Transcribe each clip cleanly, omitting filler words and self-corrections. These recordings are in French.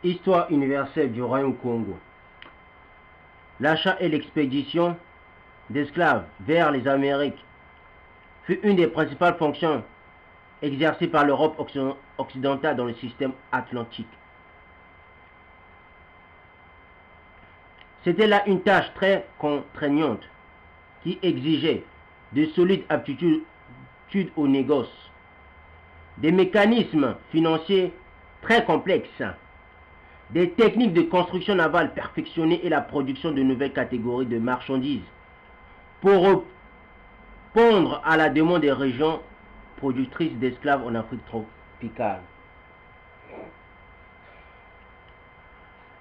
Histoire universelle du Royaume Congo. L'achat et l'expédition d'esclaves vers les Amériques fut une des principales fonctions exercées par l'Europe occidentale dans le système atlantique. C'était là une tâche très contraignante qui exigeait de solides aptitudes au négoce, des mécanismes financiers très complexes, des techniques de construction navale perfectionnées et la production de nouvelles catégories de marchandises pour répondre à la demande des régions productrices d'esclaves en Afrique tropicale.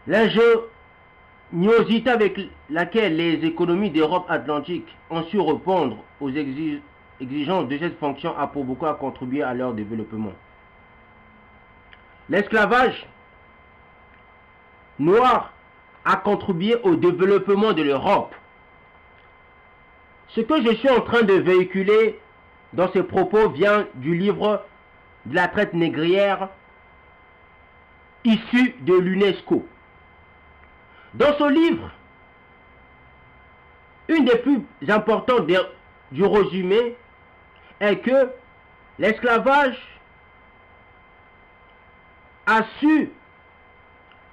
L'ingéniosité avec laquelle les économies d'Europe atlantique ont su répondre aux exigences de cette fonction a pour beaucoup contribué à leur développement. L'esclavage noir a contribué au développement de l'Europe. Ce que je suis en train de véhiculer dans ces propos vient du livre de la traite négrière issu de l'UNESCO. Dans ce livre, une des plus importantes du résumé est que l'esclavage a su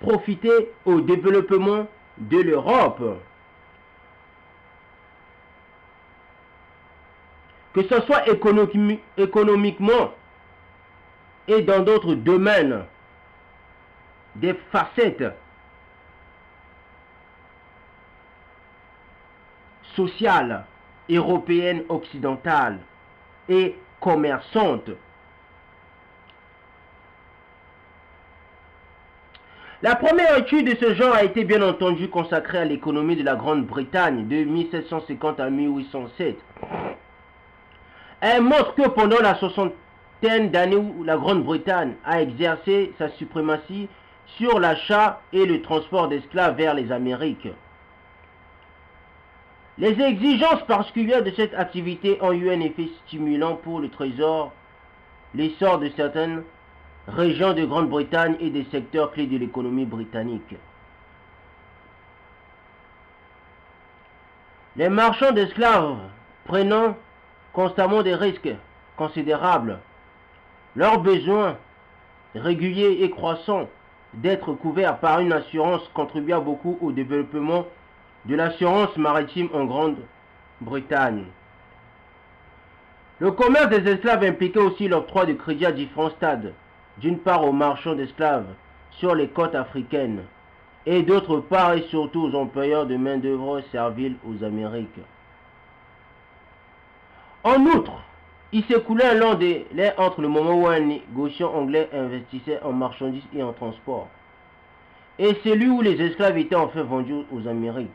profiter au développement de l'Europe. Que ce soit économiquement et dans d'autres domaines, des facettes sociales, européennes, occidentales et commerçantes. La première étude de ce genre a été bien entendu consacrée à l'économie de la Grande-Bretagne de 1750 à 1807. Elle montre que pendant la soixantaine d'années où la Grande-Bretagne a exercé sa suprématie sur l'achat et le transport d'esclaves vers les Amériques, les exigences particulières de cette activité ont eu un effet stimulant pour le trésor, l'essor de certaines régions de Grande-Bretagne et des secteurs clés de l'économie britannique. Les marchands d'esclaves prenant constamment des risques considérables, leurs besoins réguliers et croissants d'être couverts par une assurance contribua beaucoup au développement de l'assurance maritime en Grande-Bretagne. Le commerce des esclaves impliquait aussi l'octroi de crédits à différents stades, d'une part aux marchands d'esclaves sur les côtes africaines, et d'autre part et surtout aux employeurs de main-d'œuvre servile aux Amériques. En outre, il s'écoulait un long délai entre le moment où un négociant anglais investissait en marchandises et en transport et celui où les esclaves étaient enfin vendus aux Amériques.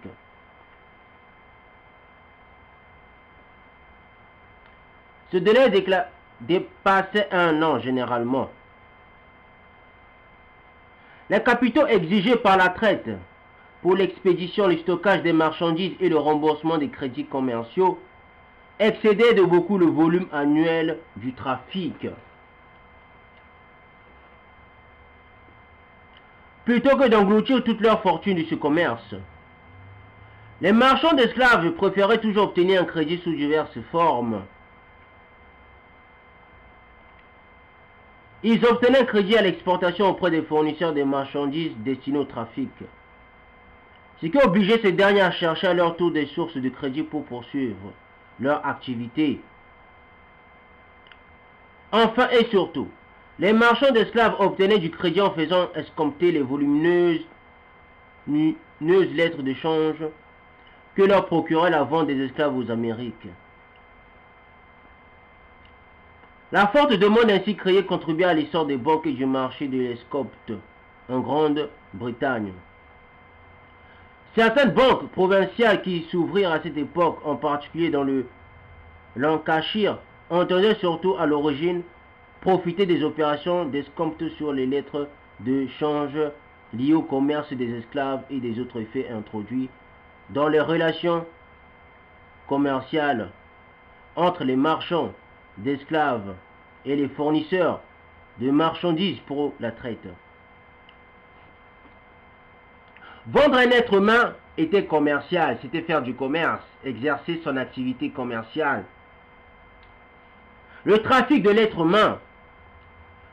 Ce délai dépassait un an généralement. Les capitaux exigés par la traite pour l'expédition, le stockage des marchandises et le remboursement des crédits commerciaux excédaient de beaucoup le volume annuel du trafic. Plutôt que d'engloutir toute leur fortune de ce commerce, les marchands d'esclaves préféraient toujours obtenir un crédit sous diverses formes. Ils obtenaient un crédit à l'exportation auprès des fournisseurs des marchandises destinées au trafic, ce qui obligeait ces derniers à chercher à leur tour des sources de crédit pour poursuivre leur activité. Enfin et surtout, les marchands d'esclaves obtenaient du crédit en faisant escompter les volumineuses lettres de change que leur procurait la vente des esclaves aux Amériques. La forte demande ainsi créée contribuait à l'essor des banques et du marché de l'escompte en Grande-Bretagne. Certaines banques provinciales qui s'ouvrirent à cette époque, en particulier dans le Lancashire, entendaient surtout à l'origine profiter des opérations d'escompte sur les lettres de change liées au commerce des esclaves et des autres effets introduits dans les relations commerciales entre les marchands d'esclaves et les fournisseurs de marchandises pour la traite. Vendre un être humain était commercial, c'était faire du commerce, exercer son activité commerciale. Le trafic de l'être humain,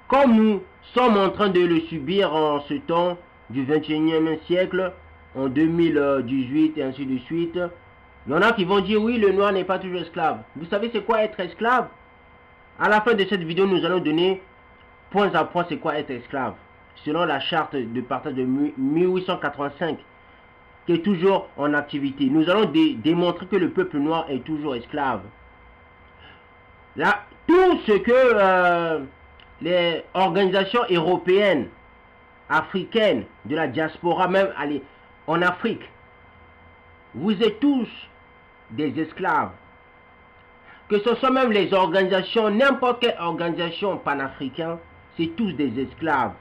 comme nous sommes en train de le subir en ce temps du 21e siècle, en 2018 et ainsi de suite, il y en a qui vont dire oui, le noir n'est pas toujours esclave. Vous savez c'est quoi être esclave? À la fin de cette vidéo, nous allons donner point à point c'est quoi être esclave. Selon la charte de partage de 1885, qui est toujours en activité. Nous allons démontrer que le peuple noir est toujours esclave. Là, tout ce que les organisations européennes, africaines, de la diaspora, même allez, en Afrique, vous êtes tous des esclaves. Que ce soit même les organisations, n'importe quelle organisation panafricaine, c'est tous des esclaves.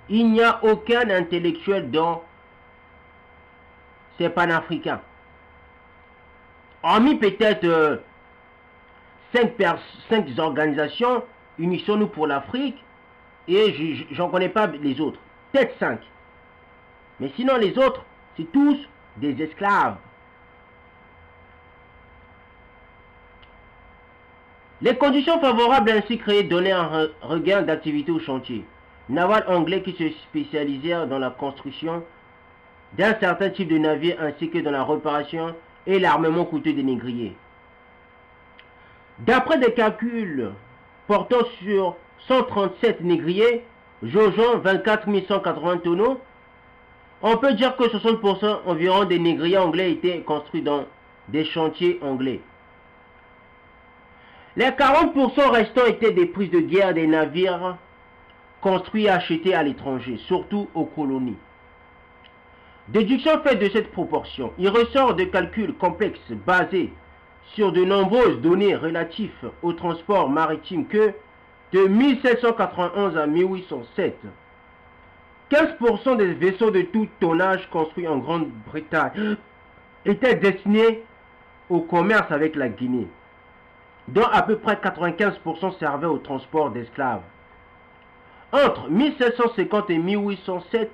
Il n'y a aucun intellectuel dans ces panafricains. Hormis peut-être 5 organisations, unissons-nous pour l'Afrique, et j'en connais pas les autres. Peut-être 5. Mais sinon les autres, c'est tous des esclaves. Les conditions favorables ainsi créées donnaient un regain d'activité au chantier. Naval anglais qui se spécialisèrent dans la construction d'un certain type de navire ainsi que dans la réparation et l'armement coûteux des négriers. D'après des calculs portant sur 137 négriers, jaugeant 24 180 tonneaux, on peut dire que 60% environ des négriers anglais étaient construits dans des chantiers anglais. Les 40% restants étaient des prises de guerre des navires construits et achetés à l'étranger, surtout aux colonies. Déduction faite de cette proportion, il ressort de calculs complexes basés sur de nombreuses données relatives au transport maritime que de 1791 à 1807, 15% des vaisseaux de tout tonnage construits en Grande-Bretagne étaient destinés au commerce avec la Guinée, dont à peu près 95% servaient au transport d'esclaves. Entre 1750 et 1807,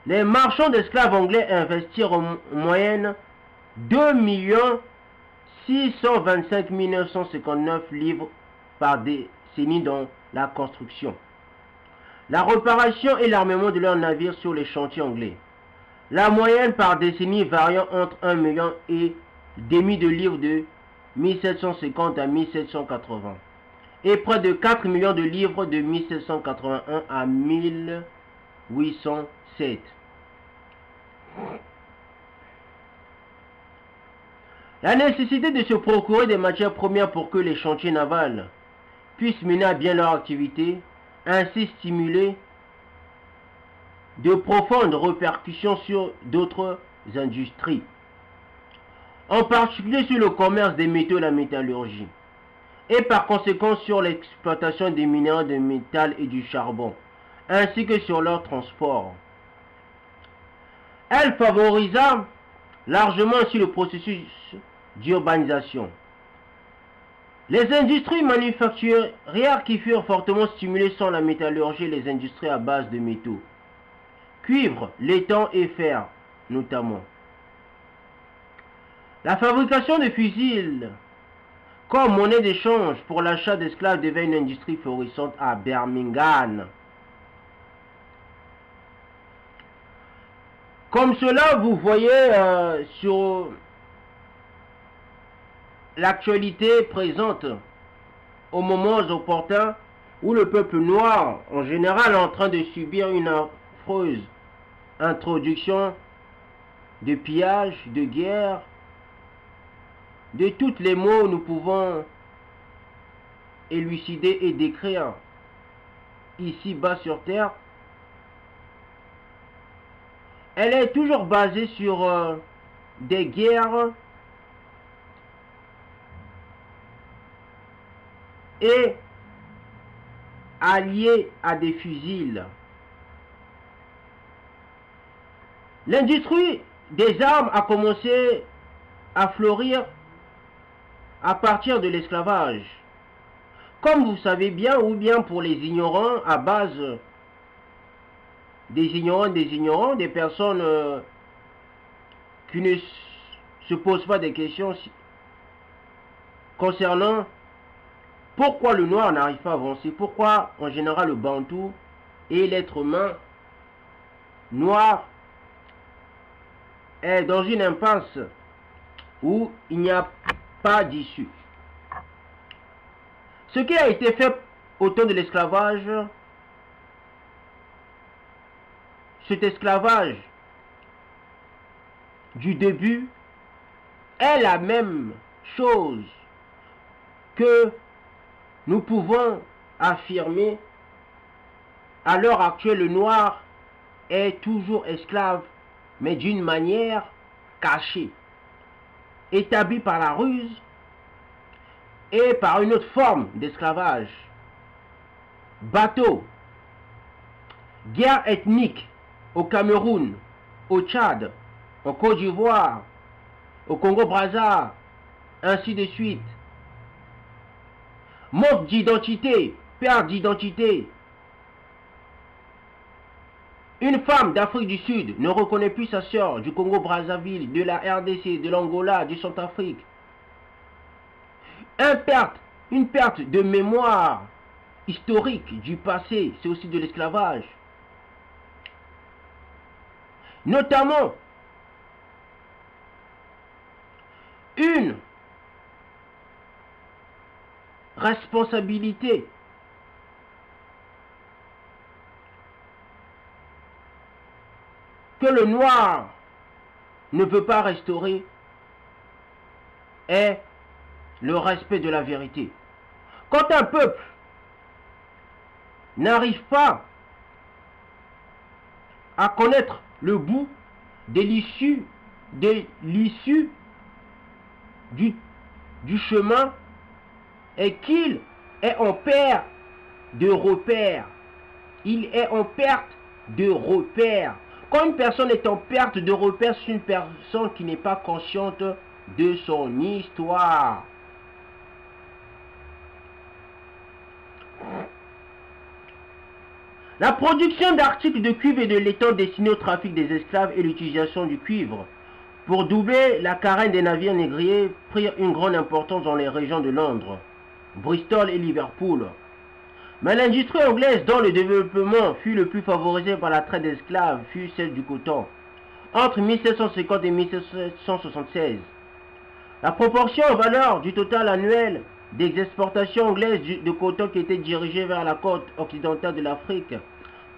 les marchands d'esclaves anglais investirent en moyenne 2 625 959 livres par décennie dans la construction, la réparation et l'armement de leurs navires sur les chantiers anglais. La moyenne par décennie variant entre 1,5 million de livres de 1750 à 1780 et près de 4 millions de livres de 1781 à 1807. La nécessité de se procurer des matières premières pour que les chantiers navals puissent mener à bien leur activité, ainsi stimuler de profondes répercussions sur d'autres industries, en particulier sur le commerce des métaux et la métallurgie, et par conséquent sur l'exploitation des minéraux de métal et du charbon, ainsi que sur leur transport. Elle favorisa largement aussi le processus d'urbanisation. Les industries manufacturières qui furent fortement stimulées sont la métallurgie et les industries à base de métaux, cuivre, laiton et fer notamment. La fabrication de fusils comme monnaie d'échange pour l'achat d'esclaves devint une industrie florissante à Birmingham. Comme cela, vous voyez sur l'actualité présente au moment opportun où le peuple noir en général est en train de subir une affreuse introduction de pillage, de guerre, de tous les mots nous pouvons élucider et décrire ici bas sur terre. Elle est toujours basée sur des guerres et alliées à des fusils. L'industrie des armes a commencé à fleurir à partir de l'esclavage. Comme vous savez bien, ou bien pour les ignorants, à base des ignorants, des personnes qui ne se posent pas des questions concernant pourquoi le noir n'arrive pas à avancer, pourquoi en général le bantou et l'être humain noir est dans une impasse où il n'y a pas d'issue. Ce qui a été fait au temps de l'esclavage, cet esclavage du début est la même chose que nous pouvons affirmer à l'heure actuelle. Le noir est toujours esclave, mais d'une manière cachée, établie par la ruse et par une autre forme d'esclavage. Bateau, guerre ethnique au Cameroun, au Tchad, au Côte d'Ivoire, au Congo-Brazza, ainsi de suite. Manque d'identité, perte d'identité. Une femme d'Afrique du Sud ne reconnaît plus sa sœur du Congo-Brazzaville, de la RDC, de l'Angola, du Centrafrique. Une perte de mémoire historique du passé, c'est aussi de l'esclavage. Notamment, une responsabilité que le noir ne peut pas restaurer est le respect de la vérité. Quand un peuple n'arrive pas à connaître le bout de l'issue du chemin, et qu'il est en perte de repères. Il est en perte de repères. Quand une personne est en perte de repères, c'est une personne qui n'est pas consciente de son histoire. La production d'articles de cuivre et de laiton destinés au trafic des esclaves et l'utilisation du cuivre pour doubler la carène des navires négriers prirent une grande importance dans les régions de Londres, Bristol et Liverpool. Mais l'industrie anglaise dont le développement fut le plus favorisé par la traite d'esclaves fut celle du coton. Entre 1750 et 1776, la proportion en valeur du total annuel des exportations anglaises de coton qui étaient dirigées vers la côte occidentale de l'Afrique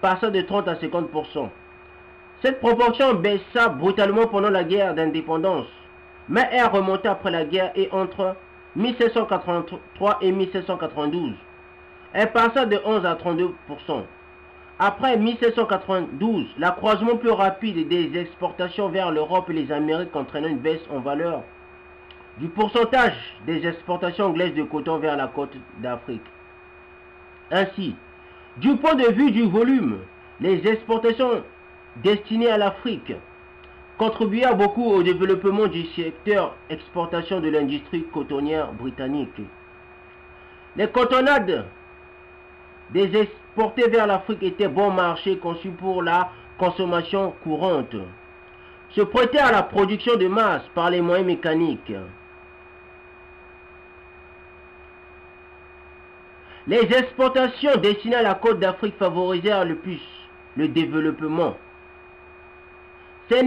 passa de 30 à 50%. Cette proportion baissa brutalement pendant la guerre d'indépendance, mais elle remonta après la guerre et entre 1783 et 1792. Elle passa de 11 à 32%. Après 1792, l'accroissement plus rapide des exportations vers l'Europe et les Amériques entraîna une baisse en valeur du pourcentage des exportations anglaises de coton vers la côte d'Afrique. Ainsi, du point de vue du volume, les exportations destinées à l'Afrique contribuèrent beaucoup au développement du secteur exportation de l'industrie cotonnière britannique. Les cotonnades des exportés vers l'Afrique étaient bon marché conçus pour la consommation courante, se prêtaient à la production de masse par les moyens mécaniques. Les exportations destinées à la côte d'Afrique favorisèrent le plus le développement. C'est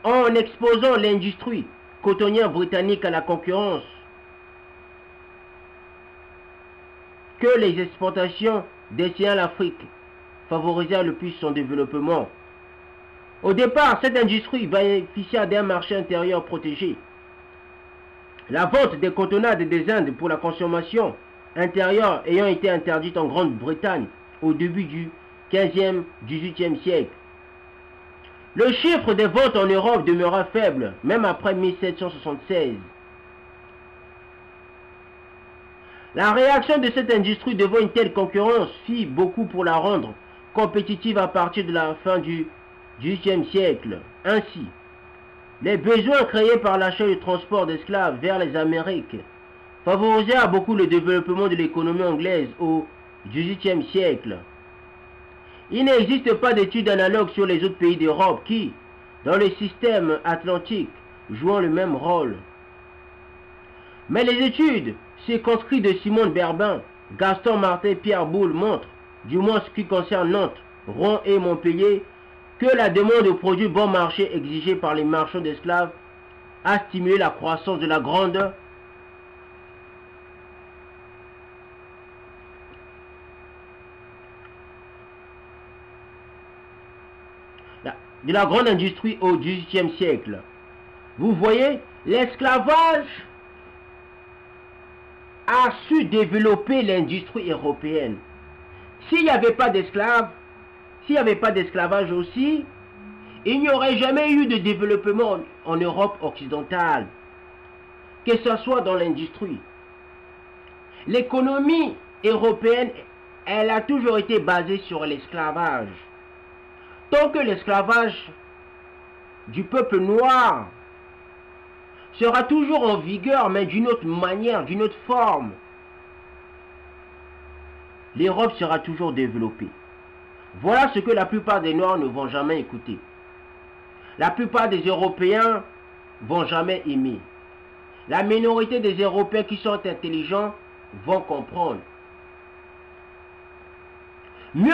en exposant l'industrie cotonnière britannique à la concurrence que les exportations destinées à l'Afrique favorisèrent le plus son développement. Au départ, cette industrie bénéficia d'un marché intérieur protégé. La vente des cotonnades des Indes pour la consommation intérieure ayant été interdite en Grande-Bretagne au début du 15e, 18e siècle. Le chiffre des ventes en Europe demeura faible, même après 1776. La réaction de cette industrie devant une telle concurrence fit beaucoup pour la rendre compétitive à partir de la fin du XVIIIe siècle. Ainsi, les besoins créés par l'achat et le transport d'esclaves vers les Amériques favorisèrent beaucoup le développement de l'économie anglaise au XVIIIe siècle. Il n'existe pas d'études analogues sur les autres pays d'Europe qui, dans le système atlantique, jouent le même rôle. Mais les études circonscrites de Simone Berbin, Gaston Martin, Pierre Boulle montrent, du moins ce qui concerne Nantes, Rouen et Montpellier, que la demande de produits bon marché exigée par les marchands d'esclaves a stimulé la croissance de la grande industrie au XVIIIe siècle. Vous voyez, l'esclavage a su développer l'industrie européenne. S'il n'y avait pas d'esclaves, s'il n'y avait pas d'esclavage aussi, il n'y aurait jamais eu de développement en Europe occidentale, que ce soit dans l'industrie. L'économie européenne, elle a toujours été basée sur l'esclavage. Tant que l'esclavage du peuple noir sera toujours en vigueur, mais d'une autre manière, d'une autre forme, l'Europe sera toujours développée. Voilà ce que la plupart des Noirs ne vont jamais écouter. La plupart des Européens vont jamais aimer. La minorité des Européens qui sont intelligents vont comprendre. Mieux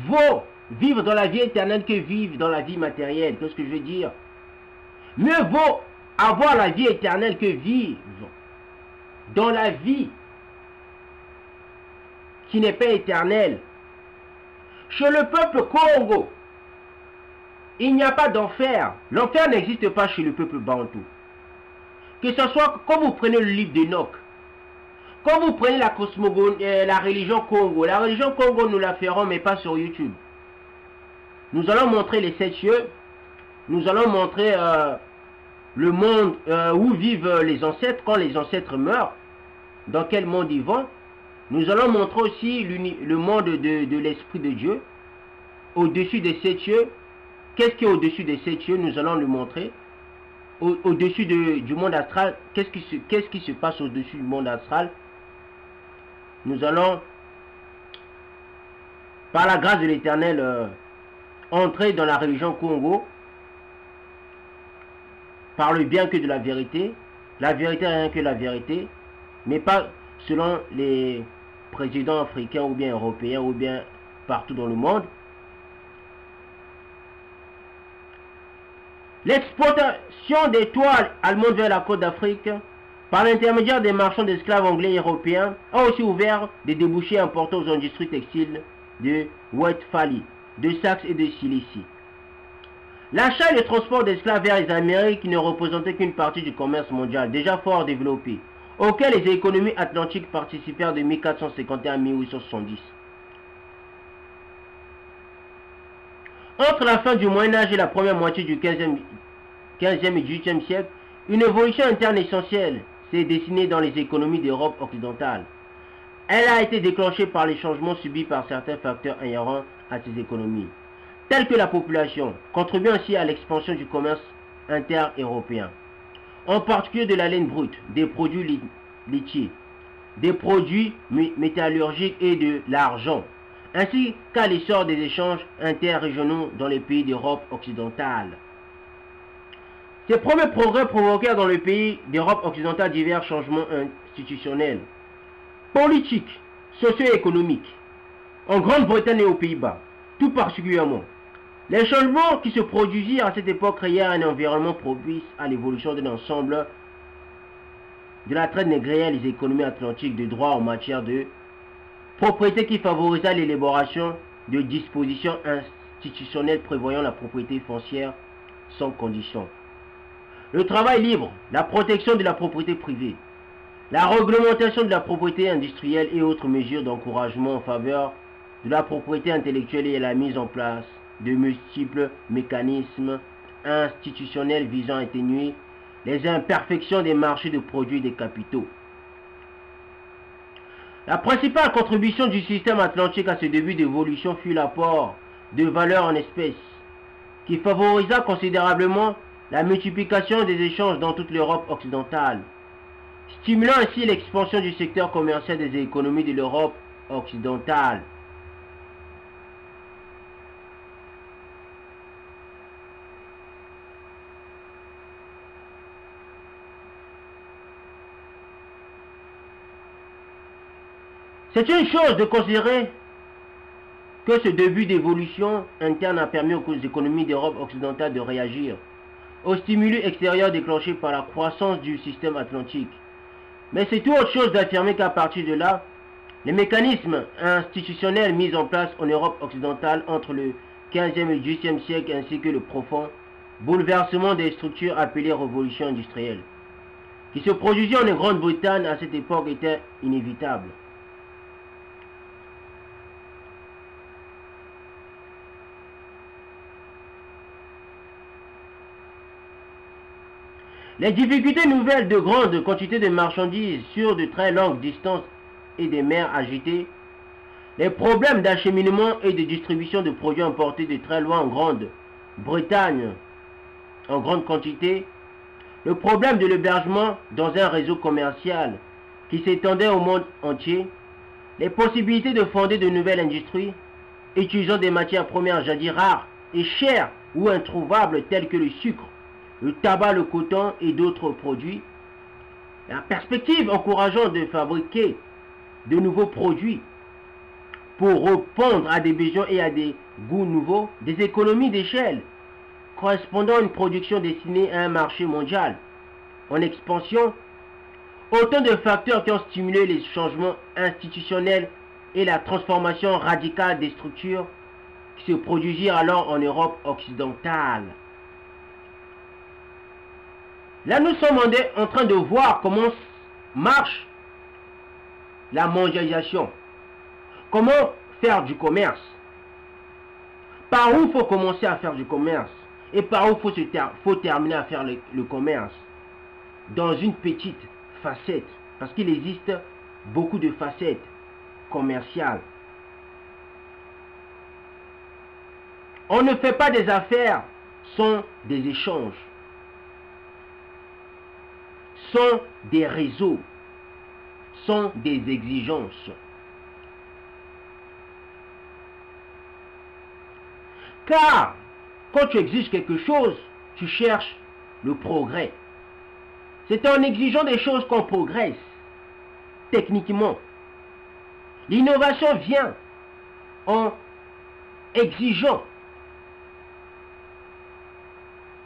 vaut vivre dans la vie éternelle que vivre dans la vie matérielle. Qu'est-ce que je veux dire? Mieux vaut avoir la vie éternelle que vivre dans la vie qui n'est pas éternelle. Chez le peuple Congo, il n'y a pas d'enfer. L'enfer n'existe pas chez le peuple Bantou. Que ce soit quand vous prenez le livre d'Enoch, quand vous prenez la religion Congo, la religion Congo nous la ferons mais pas sur YouTube. Nous allons montrer les 7 cieux, nous allons montrer le monde où vivent les ancêtres quand les ancêtres meurent, dans quel monde ils vont. Nous allons montrer aussi le monde de l'Esprit de Dieu, au-dessus des 7 cieux. Qu'est-ce qui est au-dessus des 7 cieux? Nous allons le montrer. Au-dessus du monde astral, qu'est-ce qui se passe au-dessus du monde astral? Nous allons, par la grâce de l'Éternel, entrer dans la religion Congo, par le bien que de la vérité rien que la vérité, mais pas selon les présidents africains ou bien européens ou bien partout dans le monde. L'exportation des toiles allemandes vers la côte d'Afrique, par l'intermédiaire des marchands d'esclaves anglais et européens, a aussi ouvert des débouchés importants aux industries textiles de Westphalie, de Saxe et de Cilicie. L'achat et le transport d'esclaves vers les Amériques ne représentait qu'une partie du commerce mondial déjà fort développé, auquel les économies atlantiques participèrent de 1451 à 1870. Entre la fin du Moyen-Âge et la première moitié du 15e et 18e siècle, une évolution interne essentielle s'est dessinée dans les économies d'Europe occidentale. Elle a été déclenchée par les changements subis par certains facteurs inhérents à ces économies, tels que la population, contribuant ainsi à l'expansion du commerce inter-européen, en particulier de la laine brute, des produits laitiers, des produits métallurgiques et de l'argent, ainsi qu'à l'essor des échanges interrégionaux dans les pays d'Europe occidentale. Ces premiers progrès provoquèrent dans les pays d'Europe occidentale divers changements institutionnels, politiques, socio-économiques, en Grande-Bretagne et aux Pays-Bas, tout particulièrement. Les changements qui se produisirent à cette époque créèrent un environnement propice à l'évolution d'un ensemble de la traite négrière les économies atlantiques de droit en matière de propriété qui favorisa l'élaboration de dispositions institutionnelles prévoyant la propriété foncière sans condition, le travail libre, la protection de la propriété privée, la réglementation de la propriété industrielle et autres mesures d'encouragement en faveur de la propriété intellectuelle et la mise en place de multiples mécanismes institutionnels visant à atténuer les imperfections des marchés de produits et des capitaux. La principale contribution du système atlantique à ce début d'évolution fut l'apport de valeur en espèces, qui favorisa considérablement la multiplication des échanges dans toute l'Europe occidentale, stimulant ainsi l'expansion du secteur commercial des économies de l'Europe occidentale. C'est une chose de considérer que ce début d'évolution interne a permis aux économies d'Europe occidentale de réagir aux stimuli extérieurs déclenchés par la croissance du système atlantique. Mais c'est tout autre chose d'affirmer qu'à partir de là, les mécanismes institutionnels mis en place en Europe occidentale entre le 15e et 18e siècle ainsi que le profond bouleversement des structures appelées révolution industrielle, qui se produisit en Grande-Bretagne à cette époque était inévitable. Les difficultés nouvelles de grandes quantités de marchandises sur de très longues distances et des mers agitées, les problèmes d'acheminement et de distribution de produits importés de très loin en Grande-Bretagne en grande quantité, le problème de l'hébergement dans un réseau commercial qui s'étendait au monde entier, les possibilités de fonder de nouvelles industries utilisant des matières premières jadis rares et chères ou introuvables telles que le sucre, le tabac, le coton et d'autres produits, la perspective encourageant de fabriquer de nouveaux produits pour répondre à des besoins et à des goûts nouveaux, des économies d'échelle correspondant à une production destinée à un marché mondial en expansion, autant de facteurs qui ont stimulé les changements institutionnels et la transformation radicale des structures qui se produisirent alors en Europe occidentale. Là, nous sommes en train de voir comment marche la mondialisation. Comment faire du commerce. Par où il faut commencer à faire du commerce. Et par où il faut terminer à faire le commerce. Dans une petite facette. Parce qu'il existe beaucoup de facettes commerciales. On ne fait pas des affaires sans des échanges. Sans des réseaux, sans des exigences. Car, quand tu exiges quelque chose, tu cherches le progrès. C'est en exigeant des choses qu'on progresse, techniquement. L'innovation vient en exigeant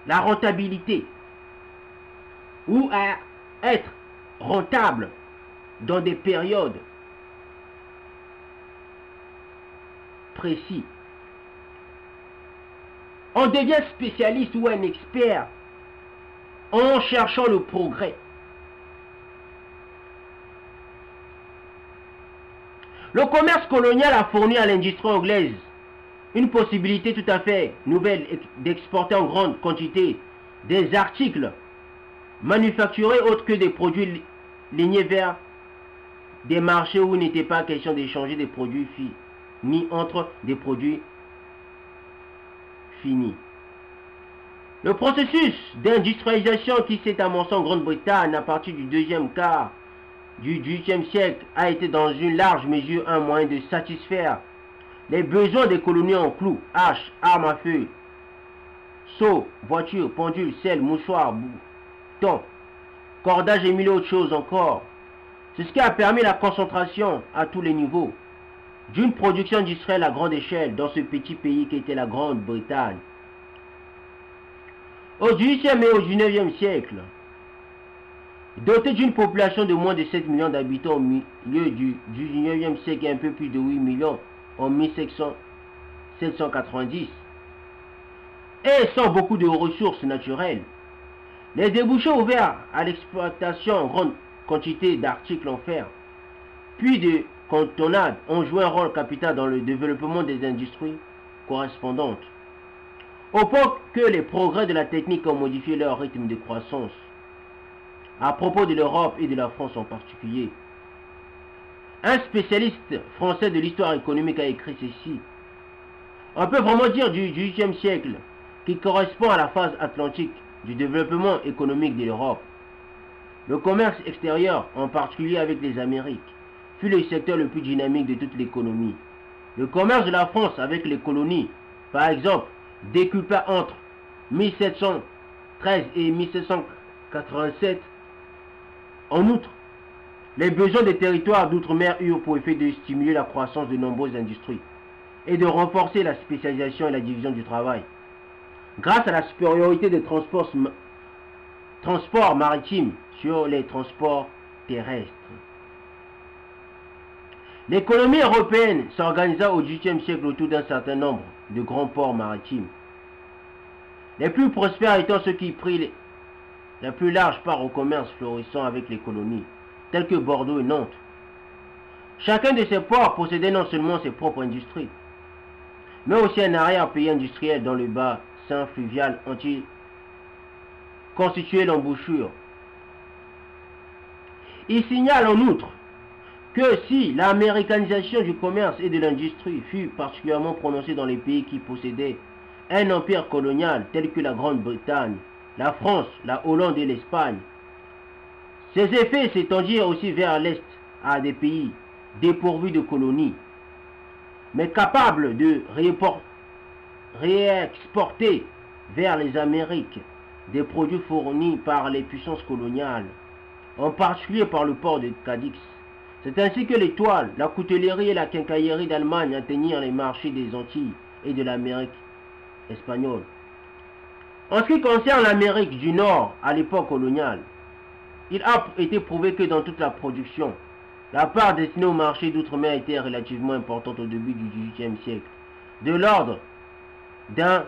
la rentabilité ou à être rentable dans des périodes précises. On devient spécialiste ou un expert en cherchant le progrès. Le commerce colonial a fourni à l'industrie anglaise une possibilité tout à fait nouvelle d'exporter en grande quantité des articles manufacturés autres que des produits lignés vers des marchés où il n'était pas question d'échanger des produits finis entre des produits finis. Le processus d'industrialisation qui s'est amorcé en Grande-Bretagne à partir du deuxième quart du XVIIIe siècle a été dans une large mesure un moyen de satisfaire les besoins des colonies en clous, haches, armes à feu, seaux, voitures, pendules, sel, mouchoirs, boutons, cordage et mille autres choses encore. C'est ce qui a permis la concentration à tous les niveaux d'une production industrielle à grande échelle dans ce petit pays qui était la Grande-Bretagne. Au XVIIIe et au XIXe siècle, doté d'une population de moins de 7 millions d'habitants au milieu du XIXe siècle et un peu plus de 8 millions en 1790, et sans beaucoup de ressources naturelles, les débouchés ouverts à l'exploitation en grande quantité d'articles en fer, puis de cantonades, ont joué un rôle capital dans le développement des industries correspondantes, au point que les progrès de la technique ont modifié leur rythme de croissance. À propos de l'Europe et de la France en particulier, un spécialiste français de l'histoire économique a écrit ceci. On peut vraiment dire du XVIIIe siècle, qui correspond à la phase atlantique du développement économique de l'Europe. Le commerce extérieur, en particulier avec les Amériques, fut le secteur le plus dynamique de toute l'économie. Le commerce de la France avec les colonies, par exemple, décupla entre 1713 et 1787. En outre, Les besoins des territoires d'outre-mer eurent pour effet de stimuler la croissance de nombreuses industries et de renforcer la spécialisation et la division du travail. Grâce à la supériorité des transports maritimes sur les transports terrestres. L'économie européenne s'organisa au XVIIIe siècle autour d'un certain nombre de grands ports maritimes. Les plus prospères étant ceux qui prirent la plus large part au commerce florissant avec les colonies, tels que Bordeaux et Nantes. Chacun de ces ports possédait non seulement ses propres industries, mais aussi un arrière-pays industriel dans le bassin fluvial entier constituait l'embouchure. Il signale en outre que si l'américanisation du commerce et de l'industrie fut particulièrement prononcée dans les pays qui possédaient un empire colonial tel que la Grande-Bretagne, la France, la Hollande et l'Espagne, ces effets s'étendirent aussi vers l'Est à des pays dépourvus de colonies, mais capables de réexporter vers les Amériques des produits fournis par les puissances coloniales, en particulier par le port de Cadix. C'est ainsi que les toiles, la coutellerie et la quincaillerie d'Allemagne atteignirent les marchés des Antilles et de l'Amérique espagnole. En ce qui concerne l'Amérique du Nord à l'époque coloniale, il a été prouvé que dans toute la production, la part destinée au marché d'outre-mer était relativement importante au début du XVIIIe siècle, de l'ordre d'un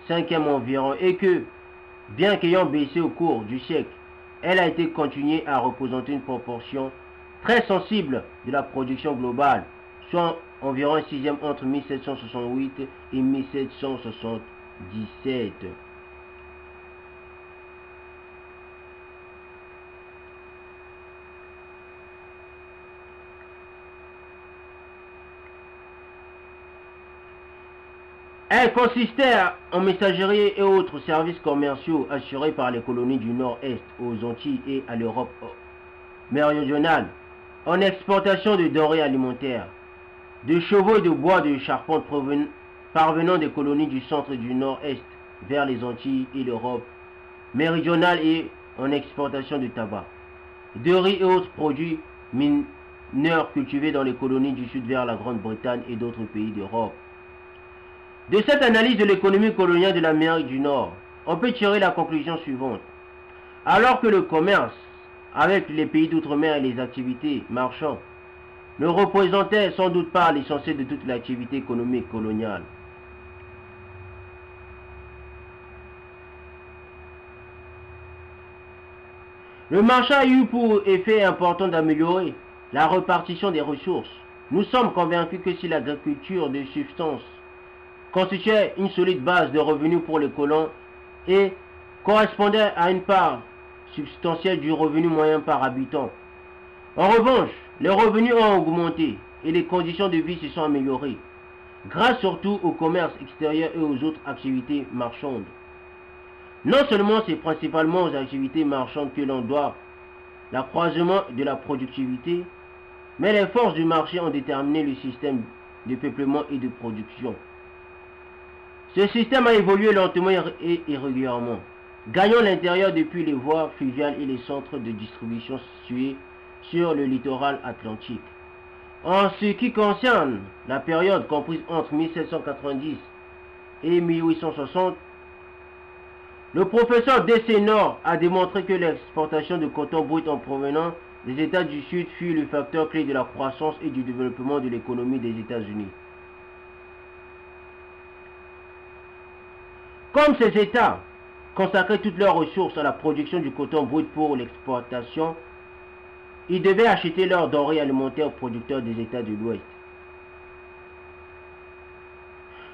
cinquième environ, et que, bien qu'ayant baissé au cours du siècle, elle a été continuée à représenter une proportion très sensible de la production globale, soit environ un sixième entre 1768 et 1777. Elle consistait en messagerie et autres services commerciaux assurés par les colonies du Nord-Est aux Antilles et à l'Europe méridionale, en exportation de denrées alimentaires, de chevaux et de bois de charpente parvenant des colonies du centre et du Nord-Est vers les Antilles et l'Europe méridionale et en exportation de tabac, de riz et autres produits mineurs cultivés dans les colonies du Sud vers la Grande-Bretagne et d'autres pays d'Europe. De cette analyse de l'économie coloniale de l'Amérique du Nord, on peut tirer la conclusion suivante. Alors que le commerce avec les pays d'outre-mer et les activités marchandes ne représentaient sans doute pas l'essentiel de toute l'activité économique coloniale, le marché a eu pour effet important d'améliorer la répartition des ressources. Nous sommes convaincus que si l'agriculture de subsistance constituait une solide base de revenus pour les colons et correspondait à une part substantielle du revenu moyen par habitant. En revanche, les revenus ont augmenté et les conditions de vie se sont améliorées, grâce surtout au commerce extérieur et aux autres activités marchandes. Non seulement c'est principalement aux activités marchandes que l'on doit l'accroissement de la productivité, mais les forces du marché ont déterminé le système de peuplement et de production. Ce système a évolué lentement et irrégulièrement, gagnant l'intérieur depuis les voies fluviales et les centres de distribution situés sur le littoral atlantique. En ce qui concerne la période comprise entre 1790 et 1860, le professeur Dessénor a démontré que l'exportation de coton brut en provenance des États du Sud fut le facteur clé de la croissance et du développement de l'économie des États-Unis. Comme ces États consacraient toutes leurs ressources à la production du coton brut pour l'exportation, ils devaient acheter leurs denrées alimentaires aux producteurs des États de l'Ouest.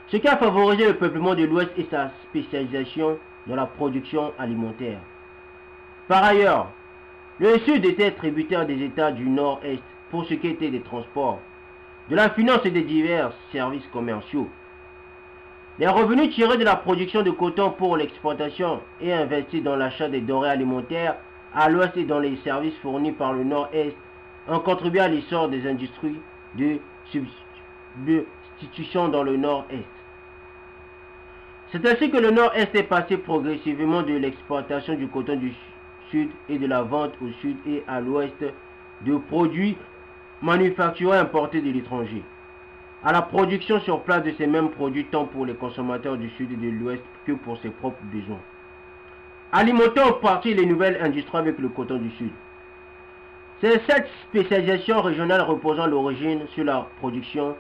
Ce qui a favorisé le peuplement de l'Ouest et sa spécialisation dans la production alimentaire. Par ailleurs, le Sud était tributaire des États du Nord-Est pour ce qui était des transports, de la finance et des divers services commerciaux. Les revenus tirés de la production de coton pour l'exportation et investis dans l'achat des denrées alimentaires à l'Ouest et dans les services fournis par le Nord-Est ont contribué à l'essor des industries de substitution dans le Nord-Est. C'est ainsi que le Nord-Est est passé progressivement de l'exportation du coton du Sud et de la vente au Sud et à l'Ouest de produits manufacturés importés de l'étranger, à la production sur place de ces mêmes produits tant pour les consommateurs du Sud et de l'Ouest que pour ses propres besoins. Alimentant en partie les nouvelles industries avec le coton du Sud. C'est cette spécialisation régionale reposant l'origine sur la production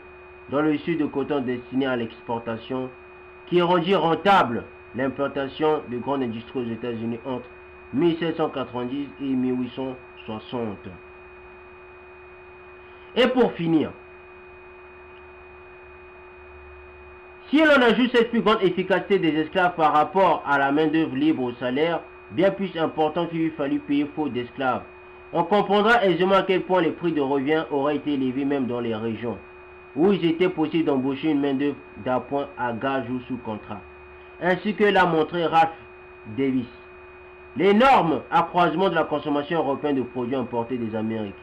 dans le Sud de coton destiné à l'exportation qui rendit rentable l'implantation de grandes industries aux États-Unis entre 1790 et 1860. Et pour finir, si l'on ajoute cette plus grande efficacité des esclaves par rapport à la main-d'œuvre libre au salaire bien plus important qu'il eût fallu payer faute d'esclaves, on comprendra aisément à quel point les prix de revient auraient été élevés même dans les régions où il était possible d'embaucher une main-d'œuvre d'appoint à gage ou sous contrat, ainsi que l'a montré Ralph Davis. L'énorme accroissement de la consommation européenne de produits importés des Amériques